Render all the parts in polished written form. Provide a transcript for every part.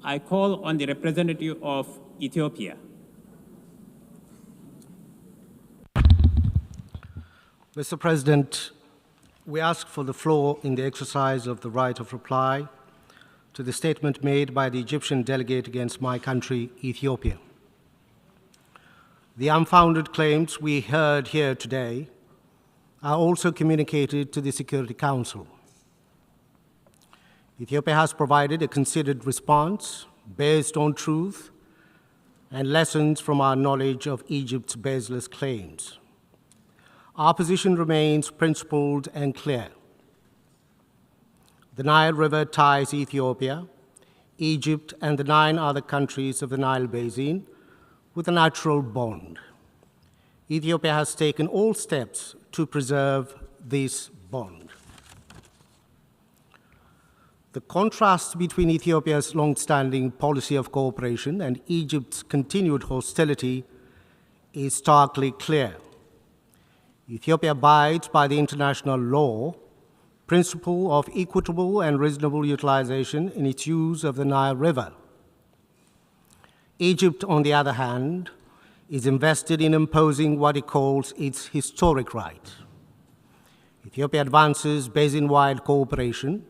I call on the representative of Ethiopia. Mr. President, we ask for the floor in the exercise of the right of reply to the statement made by the Egyptian delegate against my country, Ethiopia. The unfounded claims we heard here today are also communicated to the Security Council. Ethiopia has provided a considered response based on truth and lessons from our knowledge of Egypt's baseless claims. Our position remains principled and clear. The Nile River ties Ethiopia, Egypt, and the 9 other countries of the Nile Basin with a natural bond. Ethiopia has taken all steps to preserve this bond. The contrast between Ethiopia's long-standing policy of cooperation and Egypt's continued hostility is starkly clear. Ethiopia abides by the international law principle of equitable and reasonable utilization in its use of the Nile River. Egypt, on the other hand, is invested in imposing what it calls its historic right. Ethiopia advances basin-wide cooperation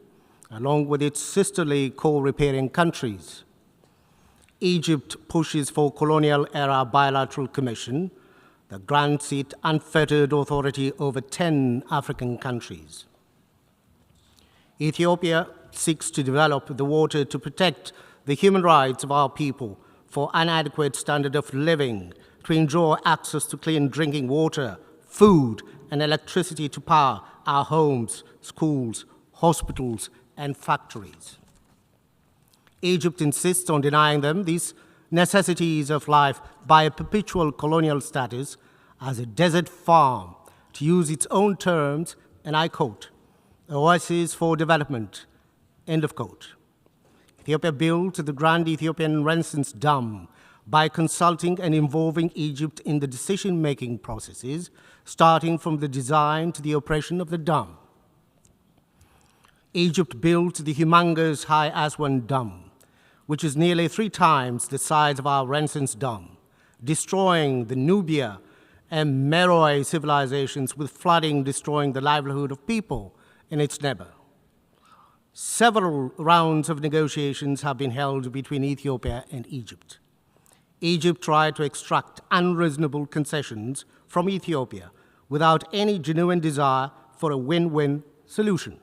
along with its sisterly co-riparian countries. Egypt pushes for colonial-era bilateral commission that grants it unfettered authority over 10 African countries. Ethiopia seeks to develop the water to protect the human rights of our people for an adequate standard of living, to enjoy access to clean drinking water, food, and electricity to power our homes, schools, hospitals, and factories. Egypt insists on denying them these necessities of life by a perpetual colonial status as a desert farm, to use its own terms, and I quote, oasis for development, end of quote. Ethiopia built the Grand Ethiopian Renaissance Dam by consulting and involving Egypt in the decision-making processes, starting from the design to the operation of the dam. Egypt built the humongous High Aswan Dam, which is nearly 3 times the size of our Renaissance Dam, destroying the Nubia and Meroe civilizations with flooding, destroying the livelihood of people in its neighbor. Several rounds of negotiations have been held between Ethiopia and Egypt. Egypt tried to extract unreasonable concessions from Ethiopia without any genuine desire for a win-win solution.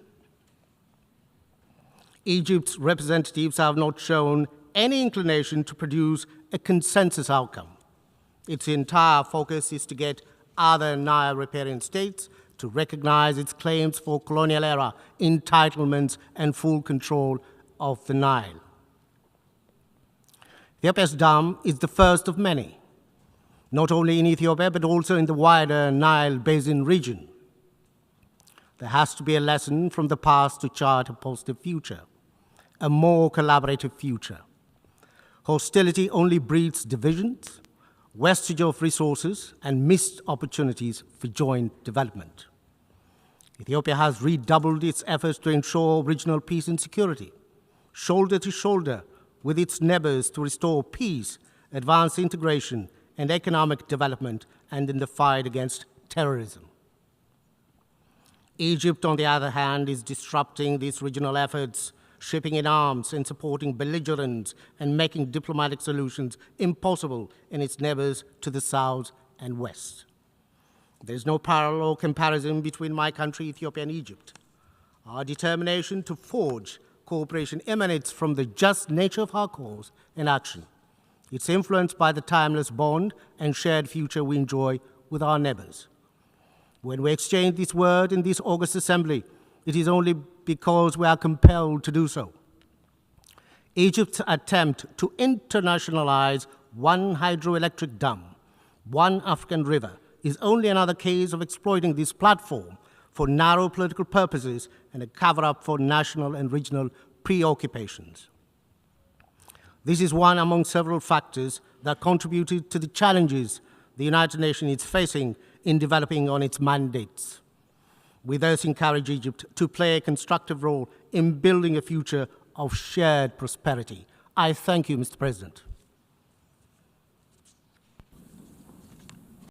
Egypt's representatives have not shown any inclination to produce a consensus outcome. Its entire focus is to get other Nile riparian states to recognize its claims for colonial-era entitlements and full control of the Nile. Ethiopia's dam is the first of many, not only in Ethiopia, but also in the wider Nile Basin region. There has to be a lesson from the past to chart a positive future, a more collaborative future. Hostility only breeds divisions, wastage of resources, and missed opportunities for joint development. Ethiopia has redoubled its efforts to ensure regional peace and security, shoulder to shoulder with its neighbors to restore peace, advance integration, and economic development, and in the fight against terrorism. Egypt, on the other hand, is disrupting these regional efforts, shipping in arms and supporting belligerents and making diplomatic solutions impossible in its neighbors to the south and west. There is no parallel or comparison between my country, Ethiopia, and Egypt. Our determination to forge cooperation emanates from the just nature of our cause and action. It's influenced by the timeless bond and shared future we enjoy with our neighbors. When we exchange this word in this August Assembly, it is only because we are compelled to do so. Egypt's attempt to internationalize one hydroelectric dam, one African river, is only another case of exploiting this platform for narrow political purposes and a cover-up for national and regional preoccupations. This is one among several factors that contributed to the challenges the United Nations is facing in developing on its mandates. We thus encourage Egypt to play a constructive role in building a future of shared prosperity I thank you, Mr. President.